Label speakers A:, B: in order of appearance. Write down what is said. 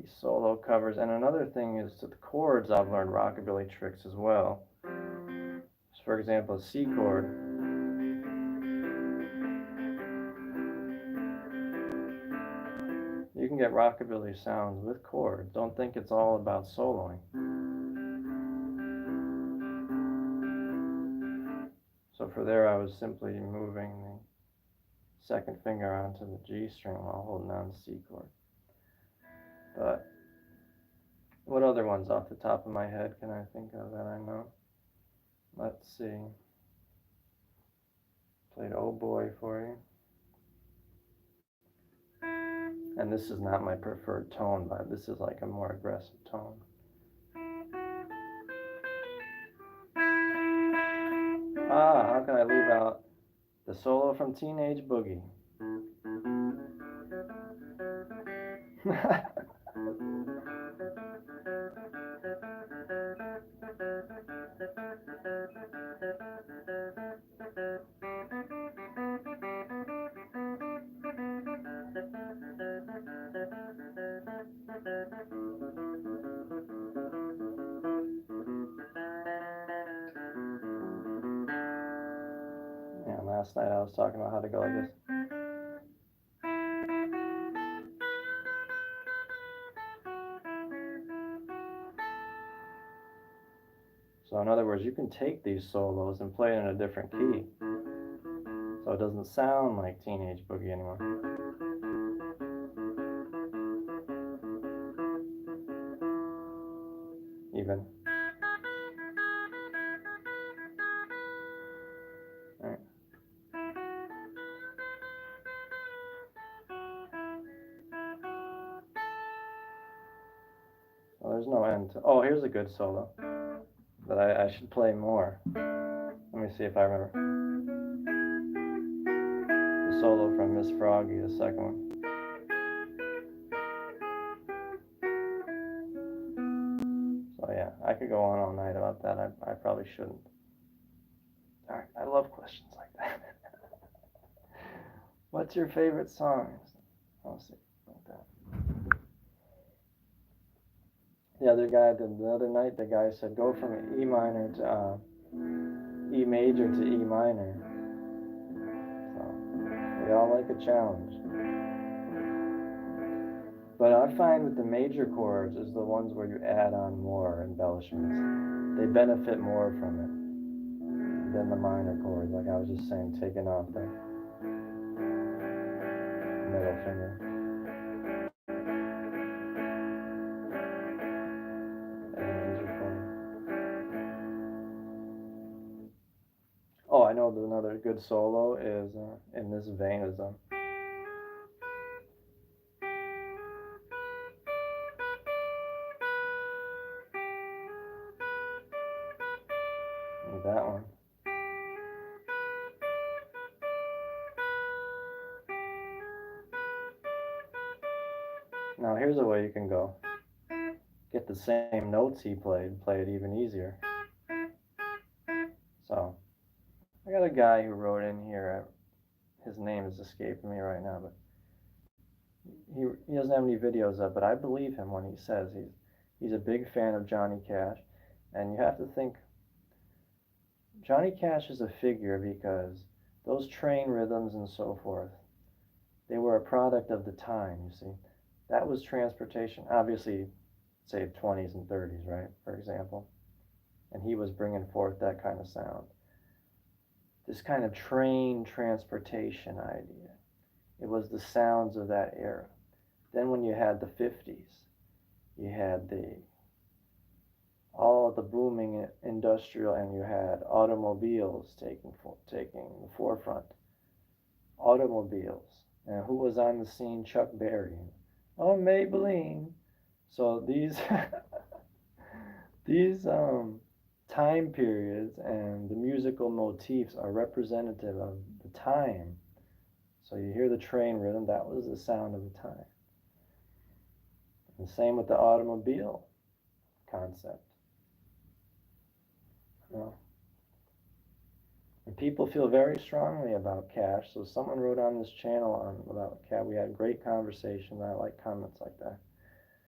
A: solo covers. And another thing is to the chords, I've learned rockabilly tricks as well. So for example, a C chord. You can get rockabilly sounds with chords. Don't think it's all about soloing. So for there, I was simply moving the second finger onto the G string while holding on the C chord. But what other ones off the top of my head can I think of that I know? Let's see. Played Oh Boy for you. And this is not my preferred tone, but this is like a more aggressive tone. How can I leave out the solo from Teenage Boogie? Yeah, last night I was talking about how to go like this. So in other words, you can take these solos and play it in a different key. So it doesn't sound like Teenage Boogie anymore. Even. Right. Well, there's no end to. Oh, here's a good solo that I should play more. Let me see if I remember. The solo from Miss Froggy, the second one. So yeah, I could go on all night about that. I probably shouldn't. Alright, I love questions like that. What's your favorite song? I'll see. Like that. The other night, the guy said, go from E minor to E major to E minor. So, we all like a challenge. But I find with the major chords is the ones where you add on more embellishments. They benefit more from it than the minor chords. Like I was just saying, taking off the middle finger. Oh, I know another good solo is in this vein is that one. Now here's a way you can go. Get the same notes he played, play it even easier. So, I got a guy who wrote in here. His name is escaping me right now, but he doesn't have any videos up. But I believe him when he says he's a big fan of Johnny Cash, and you have to think Johnny Cash is a figure because those train rhythms and so forth, they were a product of the time. You see, that was transportation. Obviously, say 20s and 30s, right? For example, and he was bringing forth that kind of sound. This kind of train transportation idea. It was the sounds of that era. Then when you had the 50s, you had all the booming industrial, and you had automobiles taking the forefront. Automobiles. And who was on the scene? Chuck Berry. Oh, Maybelline. So these these time periods and the musical motifs are representative of the time. So you hear the train rhythm, that was the sound of the time. And same with the automobile concept. You know? And people feel very strongly about Cash. So someone wrote on this channel about Cash. We had great conversation. I like comments like that.